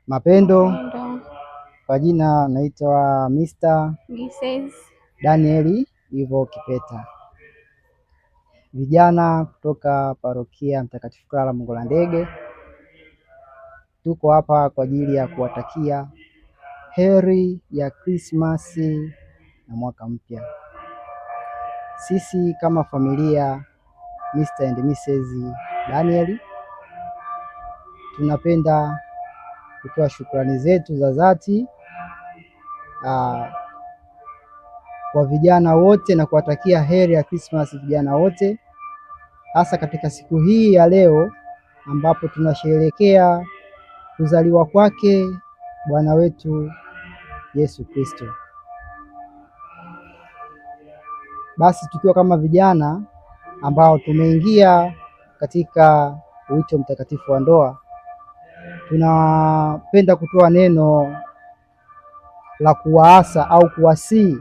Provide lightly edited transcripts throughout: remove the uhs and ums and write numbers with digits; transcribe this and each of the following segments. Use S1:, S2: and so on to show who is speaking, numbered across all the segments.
S1: Mapendo.
S2: Ndo
S1: Kwa jina naitwa
S2: Mrs.
S1: Daniel Ivo Kipeta. Vijana kutoka parokia Mtakatifu Clara Mongolandege, tuko hapa kwa ajili ya kuwatakia heri ya Krismasi na mwaka mpya. Sisi kama familia Mr. and Mrs. Daniel tunapenda kutoa shukrani zetu za dhati kwa vijana wote na kuwatakia heri ya Krismasi vijana wote, hasa katika siku hii ya leo ambapo tunasherehekea kuzaliwa kwake Bwana wetu Yesu Kristo. Basi tukiwa kama vijana ambao tumeingia katika wito mtakatifu wa ndoa, tunapenda kutoa neno la kuwaasa au kuwasihi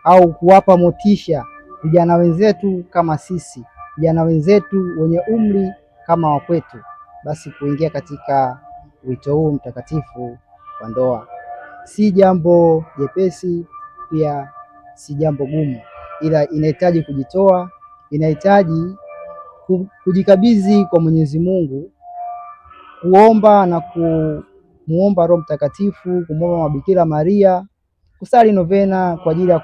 S1: au kuwapa motisha vijana wenzetu kama sisi, vijana wenzetu wenye umri kama wa kwetu, basi kuingia katika wito huu mtakatifu wa ndoa. Si jambo jepesi, pia si jambo gumu, ila inahitaji kujitoa, inahitaji kujikabidhi kwa Mwenyezi Mungu, kuomba na kumuomba Roho Mtakatifu, kumuomba Bikira Maria, kusali novena kwa ajili ya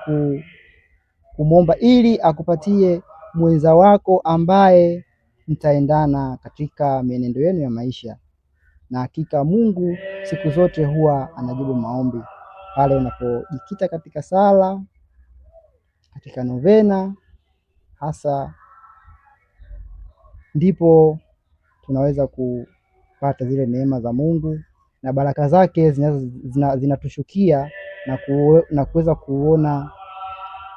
S1: kumuomba ili akupatie mwenza wako ambaye mtaendana katika mienendo yenu ya maisha. Na hakika Mungu siku zote huwa anajibu maombi pale unapojikita katika sala, katika novena, hasa ndipo tunaweza kupata zile neema za Mungu na baraka zake zinatushukia na kuweza kuona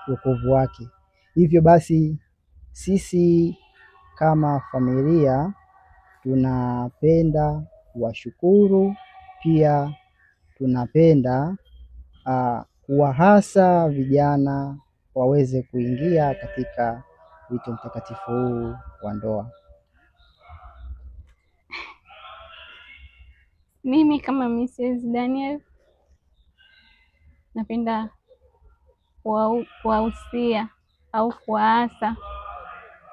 S1: wokovu wake. Hivyo basi sisi kama familia tunapenda kuwashukuru, pia tunapenda kuwahasa vijana waweze kuingia katika wito mtakatifu huu wa ndoa.
S2: Mimi kama Mrs. Daniel napenda kuwahusia au kuwaasa,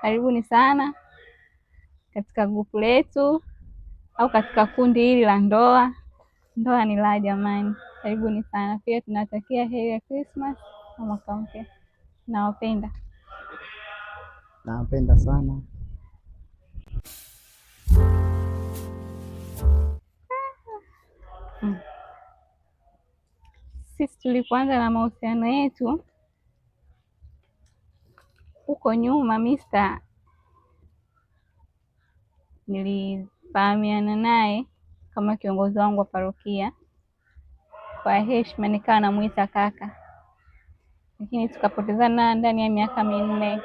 S2: karibuni sana katika grupu letu au katika kundi hili la ndoa. Ndoa ni la jamani, karibuni sana. Pia tunatakia heri ya Christmas na mwaka mpya. Nawapenda.
S1: Nawapenda sana.
S2: Sisi tulipoanza na mahusiano yetu huko nyuma, Mr. nilifahamiana naye kama kiongozi wangu wa parokia. Kwa heshima nikawa namuita kaka, lakini tukapotezana ndani ya miaka 4.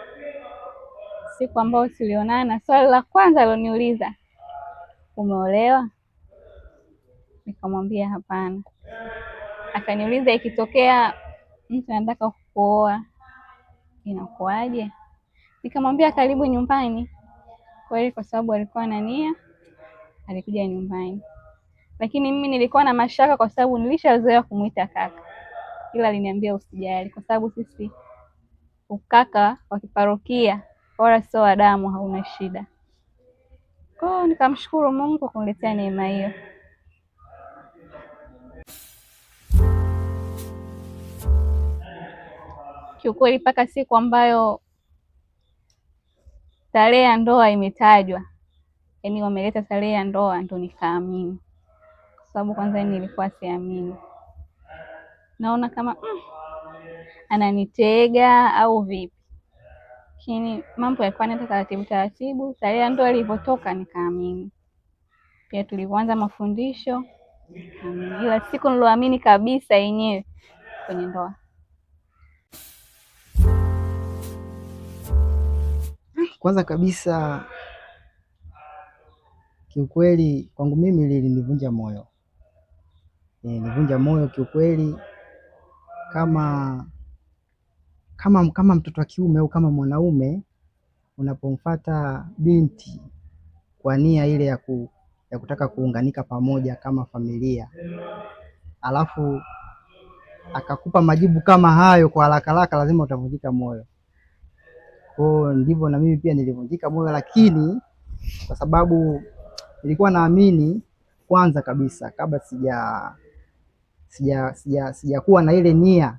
S2: Siku ambayo tulionana, swali la kwanza aloniuliza, umeolewa? Nikamwambia hapana. Akaniuliza, ikitokea mtu anataka kukuoa inakuaje? Nikamwambia karibu nyumbani. Kweli kwa sababu alikuwa na nia, alikuja nyumbani. Lakini mimi nilikuwa na mashaka kwa sababu nilishazoea kumuita kaka. Ila aliniambia usijali kwa sababu sisi ukaka wa kiparokia wala sio wa damu, hauna shida. Kwa hiyo nikamshukuru Mungu kwa kuniletea neema hiyo. Kiukweli mpaka siku ambayo tarehe ya ndoa imetajwa, yaani wameleta tarehe ya ndoa, ndo nikaamini. Kwa sababu kwanza nilikuwa siamini, naona kama ananitega au vipi, lakini mambo yalikuwa yanaenda taratibu taratibu. Tarehe ya ndoa ilipotoka nikaamini. Pia tulipoanza mafundisho, ila siku niloamini kabisa yenyewe kwenye ndoa.
S1: Kwanza kabisa kiukweli kwangu mimi lilinivunja moyo. Nilivunja moyo kiukweli, kama mtoto wa kiume au kama mwanaume unapomfuata binti kwa nia ile ya ya kutaka kuunganika pamoja kama familia, alafu akakupa majibu kama hayo kwa haraka haraka, lazima utavunjika moyo. Kwa hiyo ndivyo na mimi pia nilivunjika moyo, lakini kwa sababu nilikuwa naamini kwanza kabisa, kabla sijakuwa na ile nia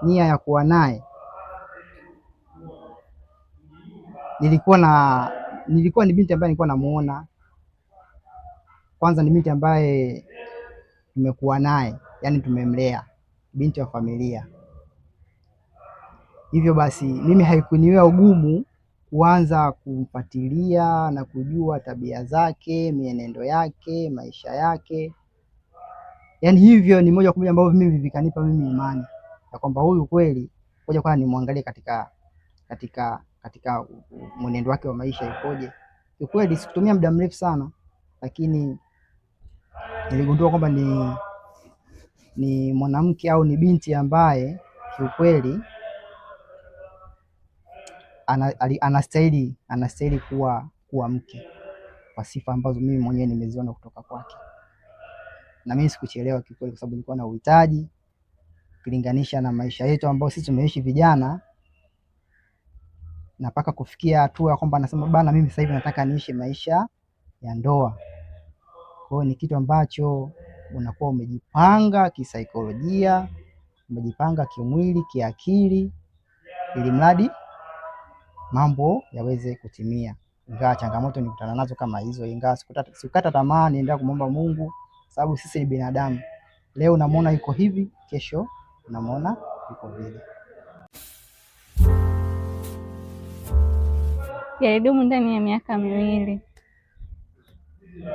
S1: ya kuwa naye, nilikuwa ni binti ambaye nilikuwa namuona kwanza, ni binti ambaye tumekuwa naye, yani tumemlea, binti wa familia. Hivyo basi mimi haikuniwea ugumu kuanza kumfuatilia na kujua tabia zake, mienendo yake, maisha yake. Yaani hivyo ni moja kwa moja ambavyo mimi vikanipa mimi imani ya kwamba huyu kweli ngoja kwanza nimwangalie katika mwenendo wake wa maisha yukoje. Kweli sikutumia muda mrefu sana, lakini niligundua kwamba ni mwanamke au ni binti ambaye kiukweli anastahili kuwa mke kwa sifa ambazo mimi mwenyewe nimeziona kutoka kwake. Na mimi sikuchelewa kikweli, kwa sababu nilikuwa na uhitaji kulinganisha na maisha yetu ambayo sisi tumeishi vijana, na mpaka kufikia hatua kwamba nasema bana, mimi sasa hivi nataka niishi maisha ya ndoa. Kwa hiyo ni kitu ambacho unakuwa umejipanga kisaikolojia, umejipanga kimwili, kiakili, ili mradi mambo yaweze kutimia. Ingawa changamoto nikutana nazo kama hizo, ingawa sikukata tamaa, niendelea kumwomba Mungu, sababu sisi ni binadamu. Leo unamwona yuko hivi, kesho unamwona yuko vile.
S2: Yalidumu ndani ya miaka miwili.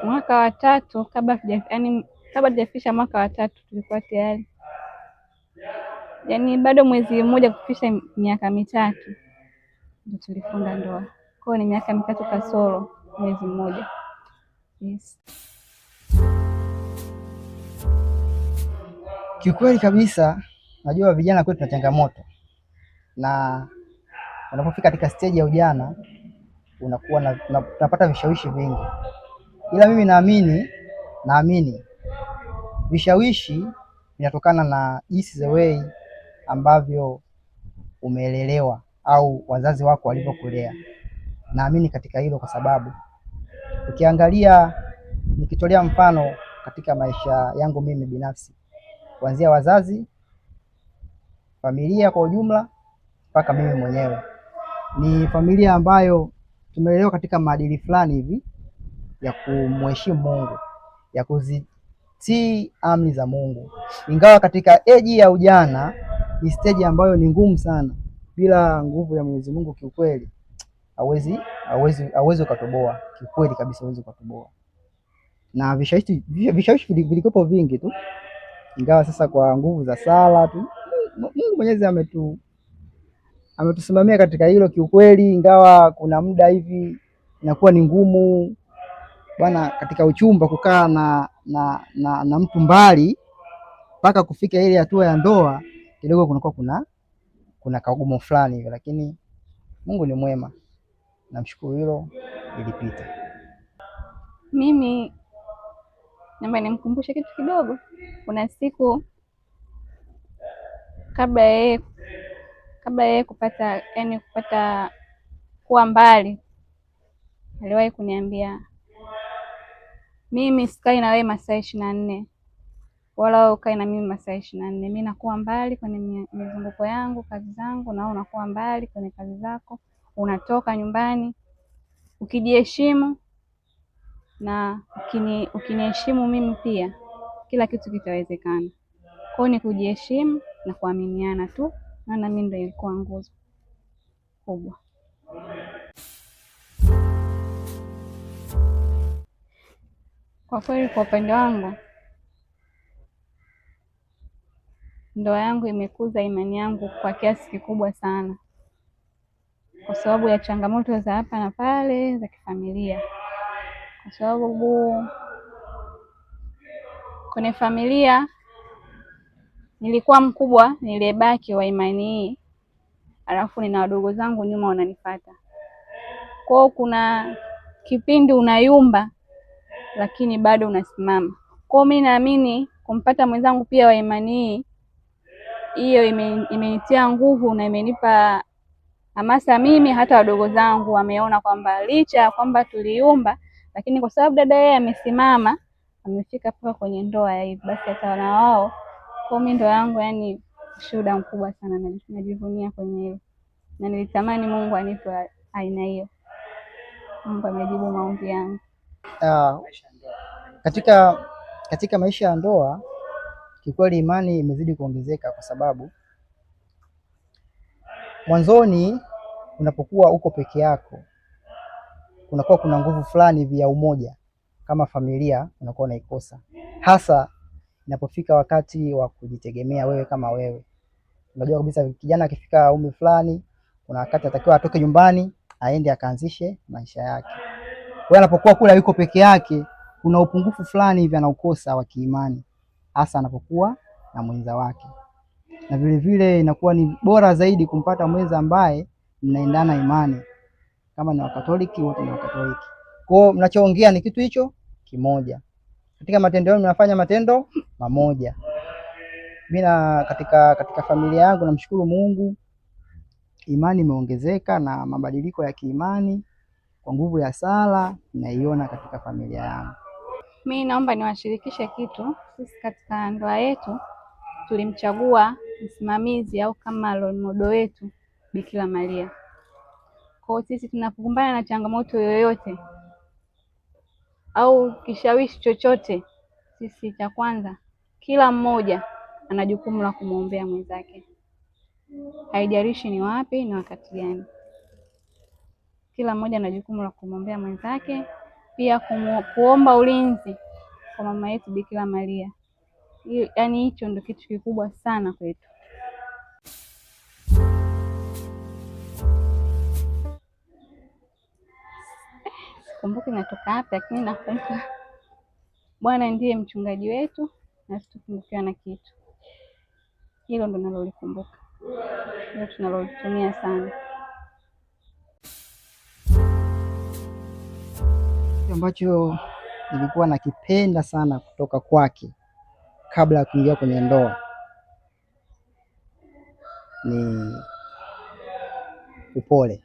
S2: Mwaka wa 3 kabla tujafikisha mwaka wa 3 tulikuwa tayari, yaani bado mwezi mmoja kufikisha miaka 3 ndio tulifunga ndoa. Kwa hiyo ni miaka 3 kasoro mwezi mmoja. Yes.
S1: Kiukweli kabisa, najua vijana kwetu tuna changamoto, na unapofika katika stage ya ujana unakuwa unapata vishawishi vingi, ila mimi naamini vishawishi vinatokana na jinsi the way ambavyo umeelelewa au wazazi wako walivyokulea. Naamini katika hilo, kwa sababu ukiangalia, nikitolea mfano katika maisha yangu mimi binafsi, kuanzia wazazi, familia kwa ujumla, mpaka mimi mwenyewe, ni familia ambayo tumelelewa katika maadili fulani hivi ya kumheshimu Mungu, ya kuzitii amri za Mungu. Ingawa katika eji ya ujana ni stage ambayo ni ngumu sana, bila nguvu ya Mwenyezi Mungu kiukweli hauwezi ukatoboa, kiukweli kabisa hauwezi ukatoboa. Na vishawishi vilikuwepo vingi tu, ingawa sasa kwa nguvu za sala tu Mungu Mwenyezi ametusimamia katika hilo kiukweli. Ingawa kuna muda hivi inakuwa ni ngumu bwana, katika uchumba kukaa na mtu mbali mpaka kufika ile hatua ya ndoa, kidogo kunakuwa kuna kaugumu fulani hivyo, lakini Mungu ni mwema, namshukuru hilo ilipita.
S2: Mimi naomba nimkumbushe kitu kidogo. Kuna siku kabla yeye kupata kuwa mbali, aliwahi kuniambia, mimi sikai na wewe masaa 24 wala wewe ukae na mimi masaa 24. Mimi nakuwa mbali kwenye mizunguko yangu, kazi zangu, na unakuwa mbali kwenye kazi zako. Unatoka nyumbani ukijiheshimu, na ukiniheshimu mimi pia, kila kitu kitawezekana. Kwa hiyo ni kujiheshimu na kuaminiana tu, maana mimi ndio ilikuwa nguzo kubwa. Kwa kweli, kwa upande wangu, ndoa yangu imekuza imani yangu kwa kiasi kikubwa sana, kwa sababu ya changamoto za hapa na pale za kifamilia. Kwa sababu kwenye familia nilikuwa mkubwa, nilibaki wa imani hii, alafu nina wadogo zangu nyuma wananifuata. Kwa hiyo kuna kipindi unayumba lakini bado unasimama. Kwa hiyo mimi naamini kumpata mwenzangu pia wa imani hiyo imenitia nguvu na imenipa hamasa mimi, hata wadogo zangu wameona kwamba licha ya kwamba tuliumba, lakini kwa sababu dada yeye amesimama, amefika mpaka kwenye ndoa ya hivi, basi hata na wao. Kwa mimi ndoa yangu yani shuhuda mkubwa sana, na najivunia kwenye hilo, na nilitamani Mungu anipe aina hiyo. Mungu amejibu maombi yangu.
S1: Katika maisha ya ndoa kikweli imani imezidi kuongezeka, kwa sababu mwanzoni unapokuwa uko peke yako kunakuwa kuna nguvu fulani hivi ya umoja kama familia unakuwa unaikosa, hasa inapofika wakati wa kujitegemea wewe kama wewe. Unajua kabisa kijana akifika umri fulani, kuna wakati atakiwa atoke nyumbani aende akaanzishe maisha yake. Kwa hiyo anapokuwa kula yuko peke yake, kuna upungufu fulani hivi anaukosa wa kiimani, hasa anapokuwa na mwenza wake. Na vile vile inakuwa ni bora zaidi kumpata mwenza ambaye mnaendana imani, kama ni Wakatoliki wote ni Wakatoliki. Kwa hiyo mnachoongea ni kitu hicho kimoja. Katika matendo yenu mnafanya matendo mamoja. Mimi katika familia yangu namshukuru Mungu, imani imeongezeka na mabadiliko ya kiimani kwa nguvu ya sala naiona katika familia yangu.
S2: Mimi naomba niwashirikishe kitu. Sisi katika ndoa yetu tulimchagua msimamizi au kama role model wetu Bikira Maria. Kwa hiyo sisi tunapokumbana na changamoto yoyote au kishawishi chochote, sisi cha kwanza, kila mmoja ana jukumu la kumwombea mwenzake, haijalishi ni wapi na wakati gani. Kila mmoja ana jukumu la kumwombea mwenzake, pia kuomba ulinzi kwa mama yetu Bikira Maria. Yaani hicho ndio kitu kikubwa sana kwetu. Sikumbuki natoka hapa, lakini nakumbuka Bwana ndiye mchungaji wetu na situpungukiwa na kitu. Hilo ndo nalolikumbuka, hilo tunalolitumia sana.
S1: Ambacho nilikuwa nakipenda sana kutoka kwake kabla ya kuingia kwenye ndoa ni upole.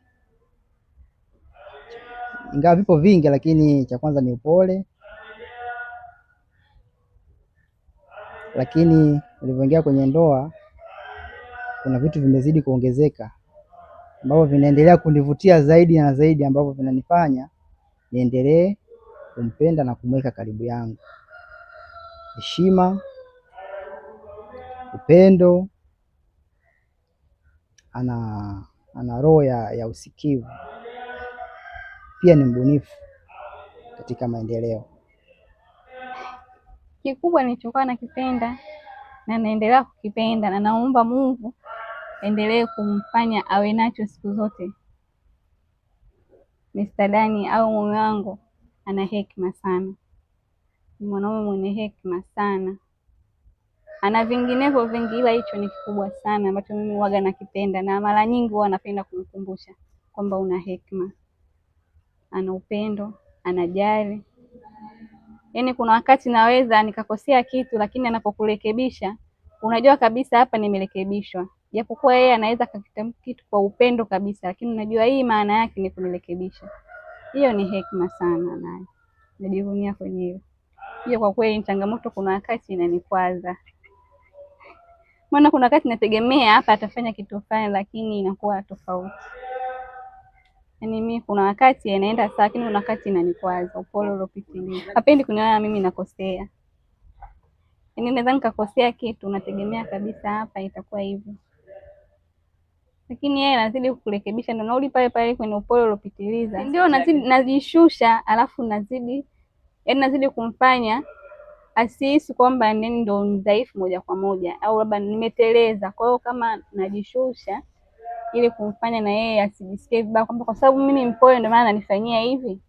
S1: Ingawa vipo vingi, lakini cha kwanza ni upole. Lakini nilipoingia kwenye ndoa kuna vitu vimezidi kuongezeka ambavyo vinaendelea kunivutia zaidi na zaidi, ambavyo vinanifanya niendelee kumpenda na kumweka karibu yangu. Heshima, upendo, ana roho ya usikivu, pia ni mbunifu katika maendeleo.
S2: Kikubwa nilichokuwa nakipenda na naendelea kukipenda, na naomba Mungu endelee kumfanya awe nacho siku zote. Mr. Dani au mume wangu ana hekima sana, ni mwanaume mwenye hekima sana, ana vinginevyo vingi, ila hicho ni kikubwa sana ambacho mimi huwaga nakipenda, na mara nyingi huwa napenda kumkumbusha kwamba una hekima, ana upendo, anajali. Yaani kuna wakati naweza nikakosea kitu, lakini anapokurekebisha unajua kabisa hapa nimerekebishwa, japokuwa yeye anaweza kukitamka kitu kwa upendo kabisa, lakini unajua hii maana yake ni kunirekebisha. Hiyo ni hekima sana, naye najivunia kwenye hiyo. Hiyo kwa kweli ni changamoto, kuna wakati inanikwaza, maana kuna wakati nategemea hapa atafanya kitu fulani, lakini inakuwa tofauti. Yaani mimi kuna wakati inaenda sawa, lakini kuna wakati inanikwaza, upole uliopitiliza. Hapendi kuniona mimi nakosea. Yaani naweza nikakosea kitu, nategemea kabisa hapa itakuwa hivyo, lakini yeye anazidi kukurekebisha, ndio nauli pale pale kwenye upole uliopitiliza. Ndio najishusha, alafu nazidi kumfanya asihisi kwamba ndio mdhaifu moja kwa moja au labda nimeteleza. Kwa hiyo kama najishusha ili kumfanya na yeye asijisikie vibaya kwamba kwa sababu mimi ni mpole ndio maana ananifanyia hivi.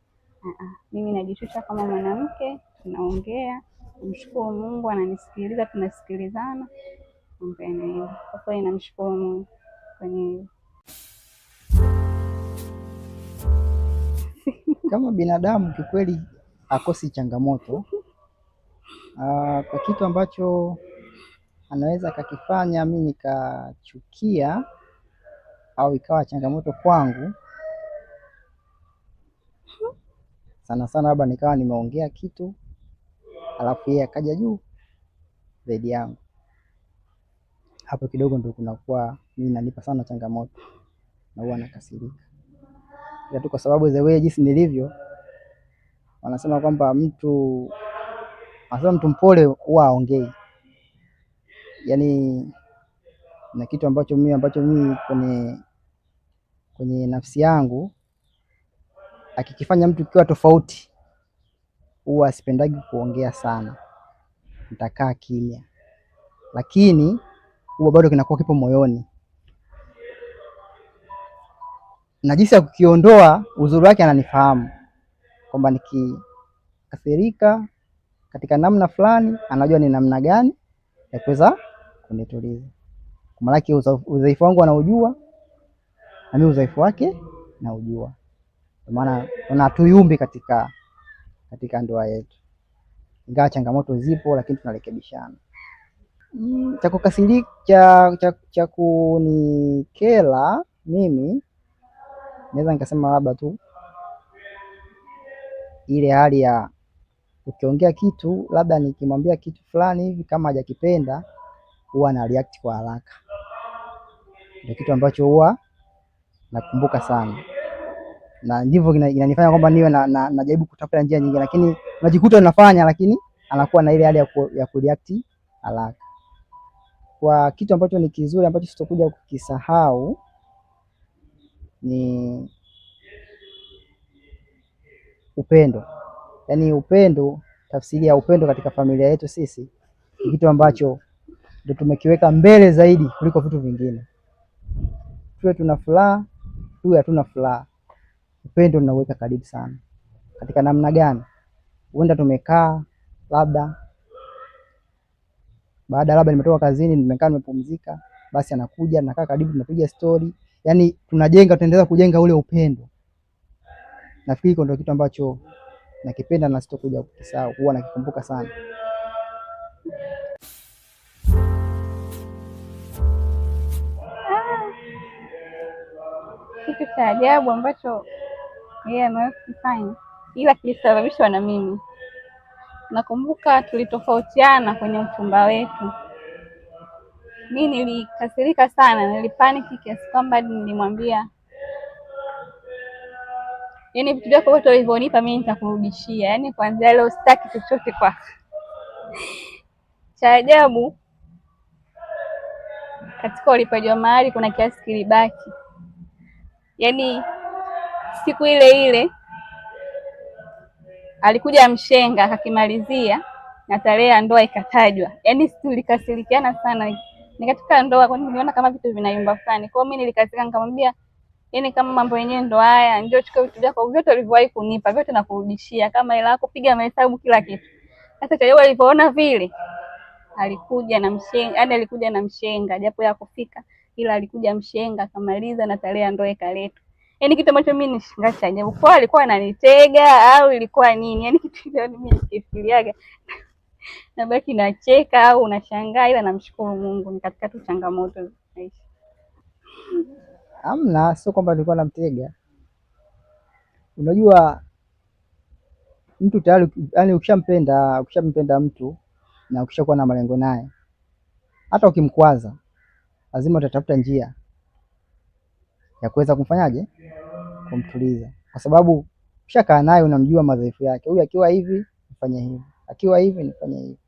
S2: Mimi najishusha kama mwanamke, tunaongea, namshukuru Mungu ananisikiliza, tunasikilizana, mambo yanaenda. Kwa kweli namshukuru Mungu kwenye hiyo.
S1: Kama binadamu kikweli akosi changamoto. Kwa kitu ambacho anaweza akakifanya mimi nikachukia au ikawa changamoto kwangu, sana sana labda nikawa nimeongea kitu alafu yeye akaja juu zaidi yangu, hapo kidogo ndio kunakuwa mimi nanipa sana changamoto na huwa nakasirika. Ila tu kwa sababu the way jinsi nilivyo, wanasema kwamba mtu mpole huwa aongei. Yaani na kitu ambacho mimi kwenye nafsi yangu akikifanya mtu kiwa tofauti, huwa sipendagi kuongea sana, nitakaa kimya, lakini huwa bado kinakuwa kipo moyoni, na jinsi ya kukiondoa, uzuri wake ananifahamu kwamba nikikasirika katika namna fulani anajua ni namna gani ya kuweza kunituliza. Kwa maana yake udhaifu wangu anaujua na mimi udhaifu wake naujua. Kwa maana tunatuyumbi katika ndoa yetu, ingawa changamoto zipo, lakini tunarekebishana. Cha kukasirika, cha kunikera mimi, naweza nikasema labda tu ile hali ya ukiongea kitu, labda nikimwambia kitu fulani hivi kama hajakipenda, huwa na react kwa haraka. Ndio kitu ambacho huwa nakumbuka sana, na ndivyo inanifanya kwamba niwe najaribu kutafuta njia nyingine, lakini najikuta nafanya, lakini anakuwa na ile hali ya kureact haraka. Kwa kitu ambacho ni kizuri ambacho sitokuja kukisahau ni upendo. Yaani upendo, tafsiri ya upendo katika familia yetu sisi ni kitu ambacho ndio tumekiweka mbele zaidi kuliko vitu vingine. Tuwe tuna furaha, tuwe hatuna furaha, upendo tunauweka karibu sana. Katika namna gani? Huenda tumekaa labda labda nimetoka kazini, nimekaa nimepumzika, basi anakuja nakaa karibu, tunapiga story. Yaani tunaendelea kujenga ule upendo. Nafikiri hiko ndio kitu ambacho nakipenda na sitokuja kukisahau, huwa nakikumbuka sana.
S2: Kitu cha ajabu ambacho yeye amewahi kufanya ila kilisababishwa na mimi. Nakumbuka tulitofautiana kwenye uchumba wetu. Mimi nilikasirika sana, nilipaniki kiasi kwamba nilimwambia, yaani vitu vyako vyote ulivyonipa mimi nitakurudishia, yaani kuanzia leo sitaki chochote kwako. Cha ajabu, katika ulipaji wa mahari kuna kiasi kilibaki. Yaani siku ile ile alikuja mshenga akakimalizia na tarehe ya ndoa ikatajwa. Yaani tulikasirikiana sana. Ni katika ndoa, kwa niliona kama vitu vinayumba fulani. Kwa hiyo mimi nilikasirika, nikamwambia, yaani kama mambo yenyewe ndo haya, njoo chukua vitu vyako vyote ulivyowahi kunipa, vyote nakurudishia, kama hela yako piga mahesabu kila kitu. Sasa cha alipoona vile, alikuja na mshenga, japo ya kufika, ila alikuja mshenga akamaliza na tarehe ya ndoa ikaletwa. Yaani kitu ambacho mimi nishangaa cha ajabu, kwa alikuwa ananitega au ilikuwa nini? Yaani kitu hicho mimi nikifikiriaga nabaki nacheka au unashangaa, ila namshukuru Mungu ni katika tu changamoto za maisha.
S1: Hamna, sio kwamba nilikuwa namtega. Unajua mtu tayari, yaani ukishampenda mtu na ukishakuwa na malengo naye, hata ukimkwaza lazima utatafuta njia ya kuweza kumfanyaje, kumtuliza, kwa sababu ukishakaa naye unamjua madhaifu yake. Huyu akiwa hivi nifanye hivi, akiwa hivi nifanye hivi.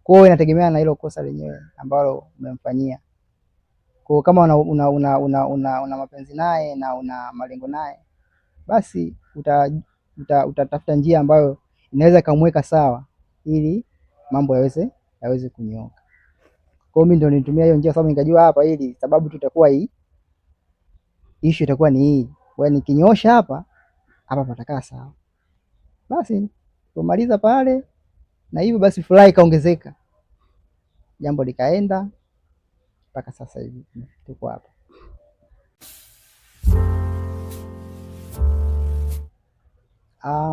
S1: Kwa hiyo inategemea na hilo kosa lenyewe ambalo umemfanyia. Kwa hiyo kama una mapenzi naye na una malengo naye, basi utatafuta njia ambayo inaweza kumweka sawa ili mambo yaweze kunyooka. Kwa hiyo mimi ndio nilitumia hiyo njia, sababu nikajua hapa ili sababu tutakuwa hii issue itakuwa ni hii. Kwa nikinyosha hapa patakaa sawa. Basi tumaliza pale na hivyo basi furaha ikaongezeka. Jambo likaenda mpaka sasa hivi tuko hapa.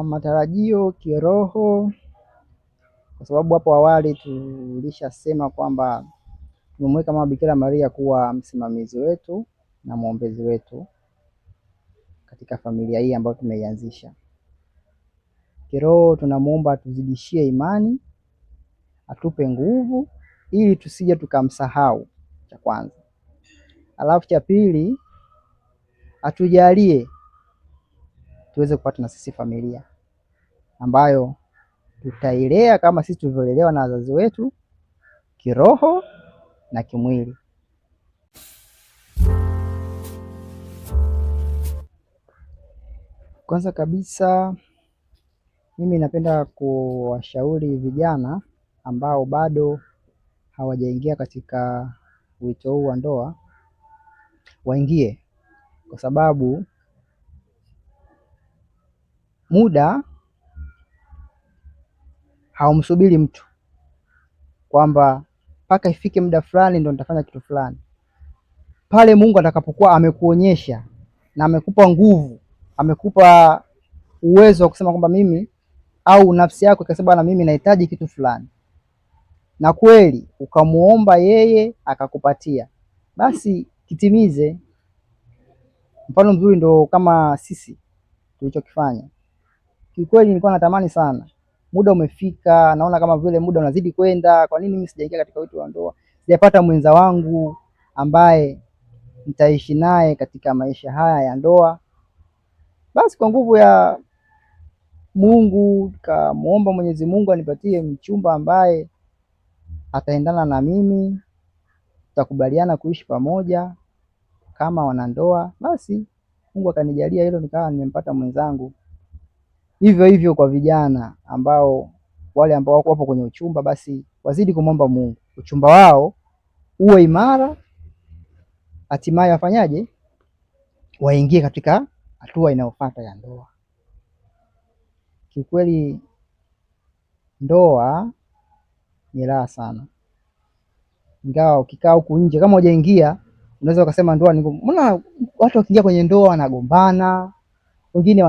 S1: Matarajio kiroho, kwa sababu hapo awali tulishasema kwamba tumemweka Mama Bikira Maria kuwa msimamizi wetu na mwombezi wetu katika familia hii ambayo tumeianzisha. Kiroho tunamuomba atuzidishie imani, atupe nguvu ili tusije tukamsahau, cha kwanza. Alafu cha pili, atujalie tuweze kupata na sisi familia ambayo tutailea kama sisi tulivyolelewa na wazazi wetu kiroho na kimwili. Kwanza kabisa, mimi napenda kuwashauri vijana ambao bado hawajaingia katika wito huu wa ndoa waingie, kwa sababu muda haumsubiri mtu kwamba mpaka ifike muda fulani ndo nitafanya kitu fulani. Pale Mungu atakapokuwa amekuonyesha na amekupa nguvu, amekupa uwezo wa kusema kwamba mimi, au nafsi yako ikasema na mimi nahitaji kitu fulani, na kweli ukamuomba yeye akakupatia, basi kitimize. Mfano mzuri ndo kama sisi tulichokifanya. Kiukweli nilikuwa natamani sana, muda umefika, naona kama vile muda unazidi kwenda, kwa nini mimi sijaingia katika wito wa ndoa? Sijapata mwenza wangu ambaye nitaishi naye katika maisha haya ya ndoa. Basi kwa nguvu ya Mungu kamuomba Mwenyezi Mungu anipatie mchumba ambaye ataendana na mimi, tutakubaliana kuishi pamoja kama wanandoa. Basi Mungu akanijalia hilo, nikawa nimempata mwenzangu. Hivyo hivyo kwa vijana ambao wale ambao wapo kwenye uchumba, basi wazidi kumwomba Mungu uchumba wao uwe imara, hatimaye wafanyaje, waingie katika hatua inayofuata ya ndoa. Kiukweli ndoa ni raha sana, ingawa ukikaa huku nje kama hujaingia unaweza ukasema ndoa ni ngumu. Mbona watu wakiingia kwenye ndoa wanagombana, wengine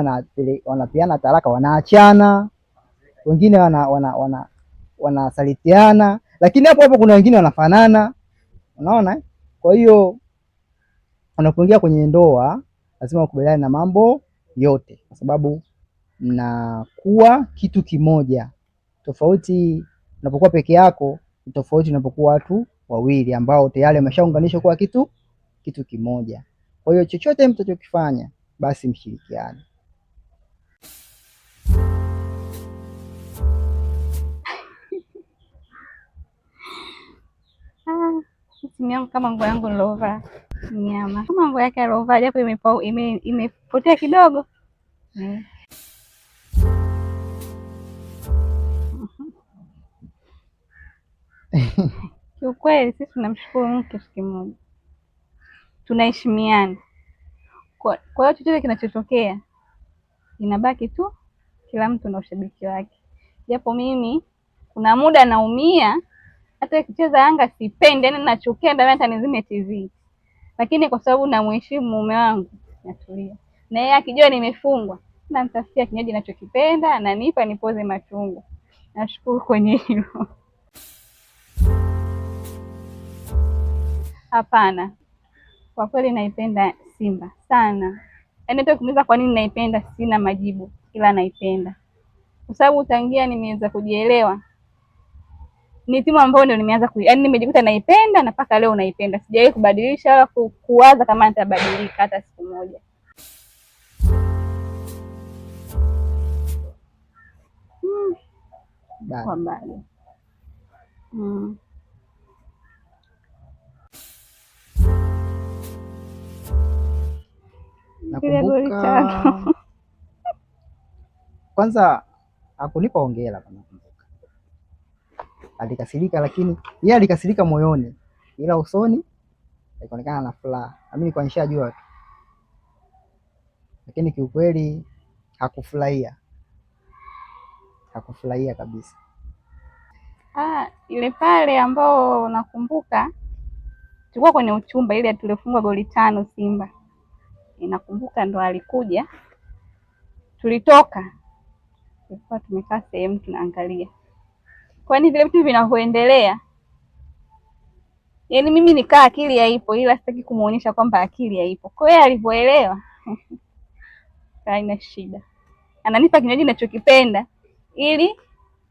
S1: wanapeana talaka, wanaachana, wengine wanasalitiana, lakini hapo hapo kuna wengine wanafanana, unaona. Kwa hiyo unapoingia kwenye ndoa lazima ukubaliane na mambo yote, kwa sababu mnakuwa kitu kimoja. Tofauti unapokuwa peke yako, tofauti unapokuwa watu wawili ambao tayari wameshaunganishwa kuwa kitu kimoja. Kwa hiyo chochote mtachokifanya basi mshirikiane.
S2: Simu yangu kama nguo yangu nilovaa nyama, kama nguo yake alovaa, japo imepotea kidogo. Kiukweli sisi tunamshukuru Mungu kitu kimoja, tunaheshimiana. Kwa hiyo chochote kinachotokea inabaki tu kila mtu na ushabiki wake. Japo mimi kuna muda naumia, hata ikicheza Yanga sipendi, yani nachukia, ndio hata nizime TV, lakini kwa sababu namheshimu mume wangu natulia, na yeye akijua nimefungwa na nitafutia kinywaji ninachokipenda, ananipa nipoze machungu. Nashukuru kwenye hilo. Hapana, kwa kweli naipenda Simba sana, yaani hata kuniuliza kwa nini naipenda sina majibu, ila naipenda kwa sababu tangia nimeweza kujielewa ni timu ambayo ndio nimeanza yaani nimejikuta naipenda na mpaka leo naipenda. Sijawahi kubadilisha wala kuwaza kama nitabadilika hata siku moja. Kwa bado.
S1: Nakumbuka kwanza hakunipa hongera, kama nakumbuka alikasirika, lakini yeye alikasirika moyoni, ila usoni alionekana na furaha. Mimi nilikuwa nishajua tu, lakini kiukweli hakufurahia kabisa.
S2: Ile pale ambao nakumbuka tulikuwa kwenye uchumba, ile tulifungwa goli 5 Simba. Nakumbuka ndo alikuja, tulitoka tulikuwa tumekaa sehemu tunaangalia, kwani vile vitu vinavyoendelea, yaani mimi nikaa akili haipo, ila sitaki kumuonyesha kwamba akili haipo. Kwa hiyo alivyoelewa haina shida, ananipa kinywaji ninachokipenda ili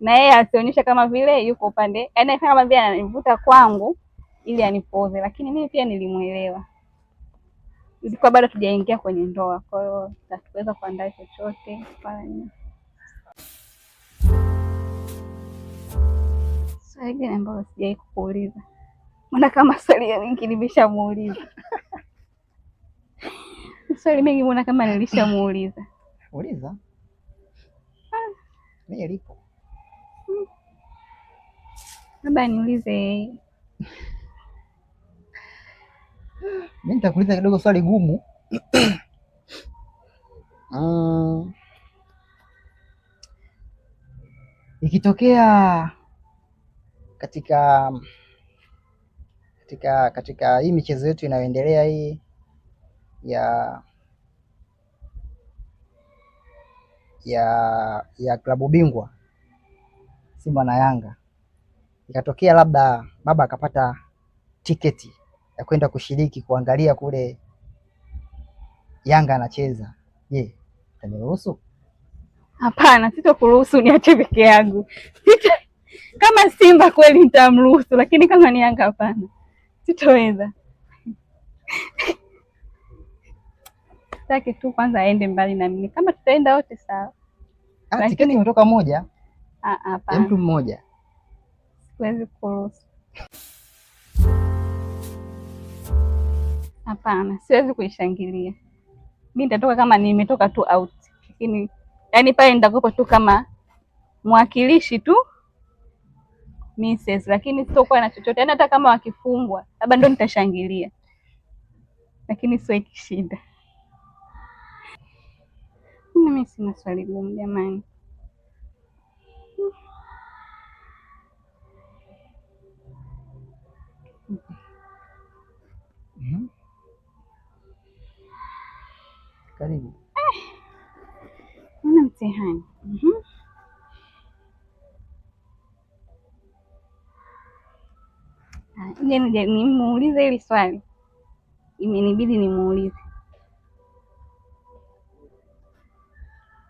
S2: na yeye asionyesha kama vile yuko upande, yaani kama vile ananivuta kwangu ili anipoze, lakini mimi pia nilimuelewa. Ilikuwa bado tujaingia kwenye ndoa, kwa hiyo hatuweza kuandaa chochote kufanya. Swali gani ambalo sijai kukuuliza? Mbona kama swali ya mingi nimeshamuuliza? Swali mengi mbona kama nilishamuuliza?
S1: Uliza. Mimi lipo.
S2: Labda niulize.
S1: Mimi nitakuuliza kidogo swali gumu. Ikitokea katika hii michezo yetu inayoendelea hii ya klabu bingwa Simba na Yanga, ikatokea labda baba akapata tiketi ya kwenda kushiriki kuangalia kule Yanga anacheza, je, utaniruhusu?
S2: Hapana, sitokuruhusu niache peke yangu. Kama Simba kweli nitamruhusu, lakini kama ni Yanga hapana, sitoweza. Sitaki tu kwanza aende mbali na mimi. Kama tutaenda wote sawa.
S1: Lakini tiketi imetoka moja.
S2: Hapana.
S1: Mtu mmoja.
S2: Siwezi kuruhusu. Hapana, siwezi kuishangilia. Mimi nitatoka kama nimetoka tu out. Lakini yaani pale nitakuwa tu kama mwakilishi tu Mrs. Lakini sitokuwa na chochote. Yaani hata kama wakifungwa, labda ndo nitashangilia. Lakini sio ikishinda. Mimi sina swali gumu jamani.
S1: Karibu.
S2: Una mtihani. Nimuulize hili swali. Imenibidi nimuulize.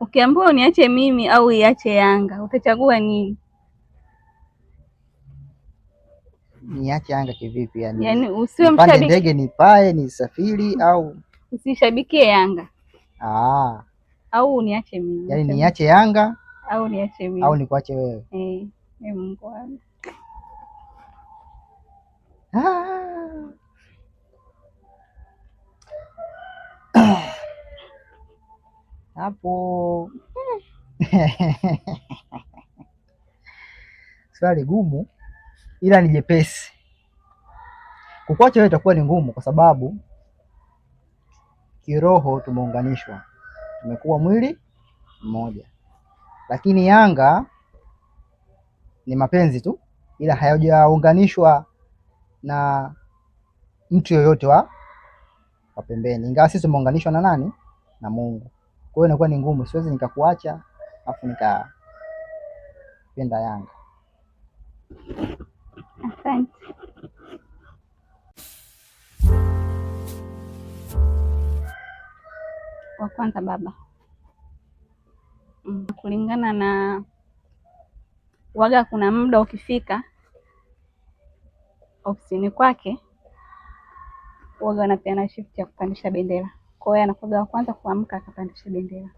S2: Ukiambiwa uniache mimi au iache Yanga, utachagua nini?
S1: Niache Yanga kivipi yani?
S2: Yaani usiwe mshabiki.
S1: Ndege nipae nisafiri au
S2: usishabikie Yanga?
S1: Au
S2: uniache mimi.
S1: Yaani niache Yanga
S2: au niache mimi
S1: au nikuache wewe?
S2: Mungu wangu.
S1: Hapo swali gumu ila ni jepesi. Kukuacha wewe itakuwa ni ngumu kwa sababu kiroho tumeunganishwa, tumekuwa mwili mmoja, lakini Yanga ni mapenzi tu, ila hayajaunganishwa na mtu yoyote wa pembeni, ingawa sisi tumeunganishwa na nani? Na Mungu. Kwa hiyo inakuwa ni ngumu, siwezi nikakuacha afu nikapenda Yanga.
S2: Asante. Wa kwanza baba. Kulingana na waga, kuna muda ukifika ofisini kwake waga anapeana shift ya kupandisha bendera. Kwa hiyo anakuwa wa kwanza kuamka akapandisha bendera.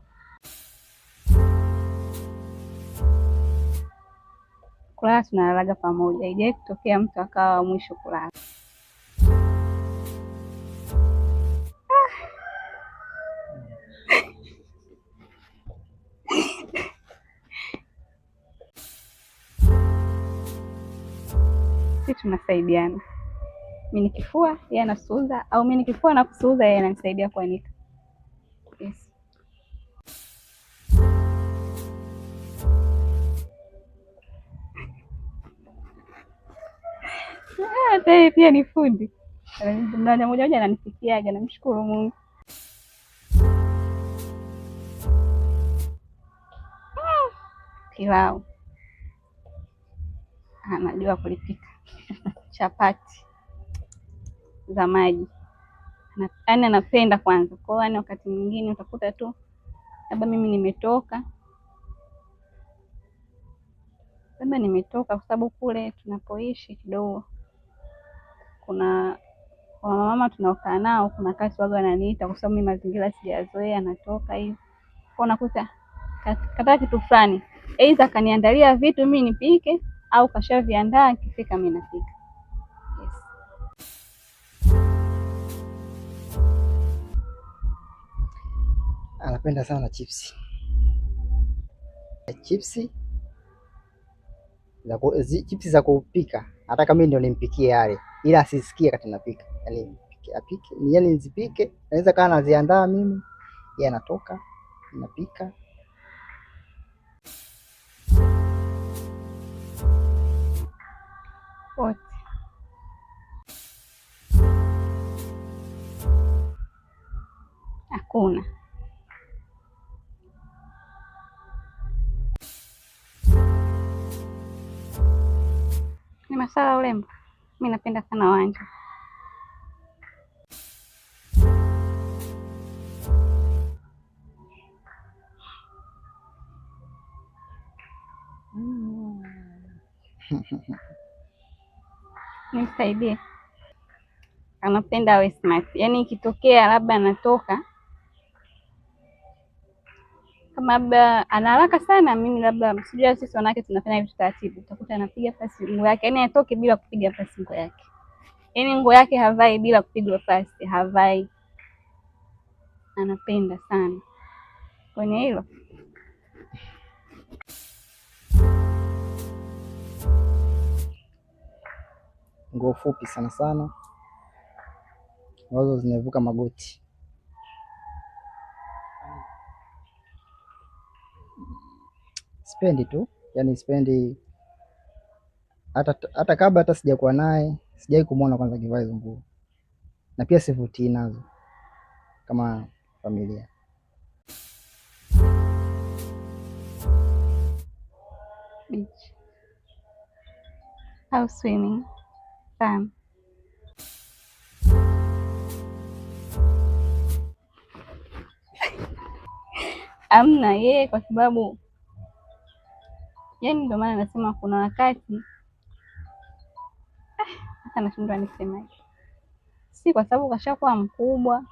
S2: Kulala tunalalaga pamoja. Haijawahi kutokea mtu akawa mwisho kulala. Sisi tunasaidiana. Mimi nikifua yeye anasuuza, au mimi nikifua na kusuuza yeye ananisaidia kuanika. Yes. Hata yeye pia ni fundi. Mmoja mmoja ananifikiaga, namshukuru Mungu. pilau anajua kulipika. Chapati za maji yaani anapenda kwanza. Kwa hiyo yaani wakati mwingine utakuta tu labda mimi nimetoka kwa sababu kule tunapoishi kidogo kuna wamama tunaokaa nao, kuna kasi waga wananiita kwa sababu mimi mazingira sijazoea, natoka hivi. Kwa unakuta kataka kitu fulani, aidha kaniandalia vitu mimi nipike au kashaviandaa kifika mimi napika. Yes.
S1: Anapenda sana chipsi. Chipsi za kupika, hata kama ndio nimpikie yale, ila asisikie kati napika. Yaani apike, yaani nizipike, naweza kaa naziandaa mimi, yeye anatoka napika.
S2: Wote. Hakuna. Ni masala ya urembo. Mimi napenda sana wanja. Nisaidie. Anapenda awe smart. Yaani ikitokea labda anatoka kama labda ana haraka sana, mimi labda sijui, sisi wanawake tunafanya vitu taratibu. Utakuta anapiga pasi nguo yake, yaani atoke bila kupiga pasi nguo yake. Yaani nguo yake havai bila kupigwa pasi, havai. Anapenda sana kwenye hilo.
S1: Nguo fupi sana sana ambazo zinavuka magoti. Sipendi tu, yaani sipendi hata kabla hata sijakuwa naye, sijai kumuona kwanza kivaa hizo nguo, na pia sivutii nazo kama familia.
S2: Beach au swimming sana. Amna yeye, kwa sababu yaani ndio maana nasema kuna wakati hata nashindwa nisemaje. Si kwa sababu kashakuwa mkubwa.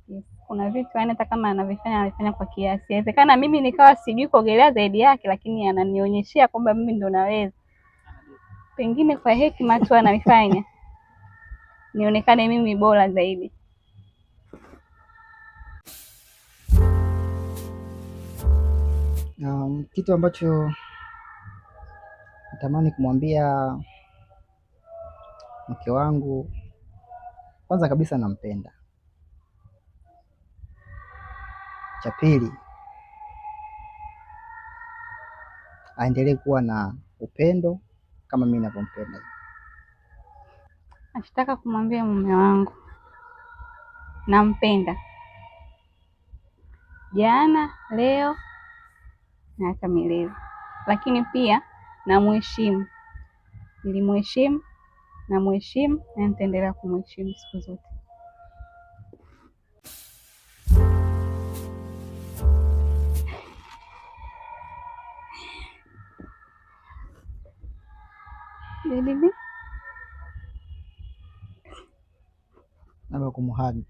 S2: Yes. Kuna vitu yaani hata kama anavifanya kwa kiasi. Inawezekana mimi nikawa sijui kuogelea zaidi yake, lakini ananionyeshia kwamba mimi ndo naweza. Pengine kwa hekima tu ananifanya nionekane mimi bora zaidi.
S1: Kitu ambacho natamani kumwambia mke wangu, kwanza kabisa nampenda. Cha pili, aendelee kuwa na upendo kama mimi ninavyompenda.
S2: Nachotaka kumwambia mume wangu, nampenda jana, leo na hata milele, lakini pia namheshimu. Nilimheshimu, namheshimu na nitaendelea kumheshimu siku zote. Bibi,
S1: Naomba kumhagi.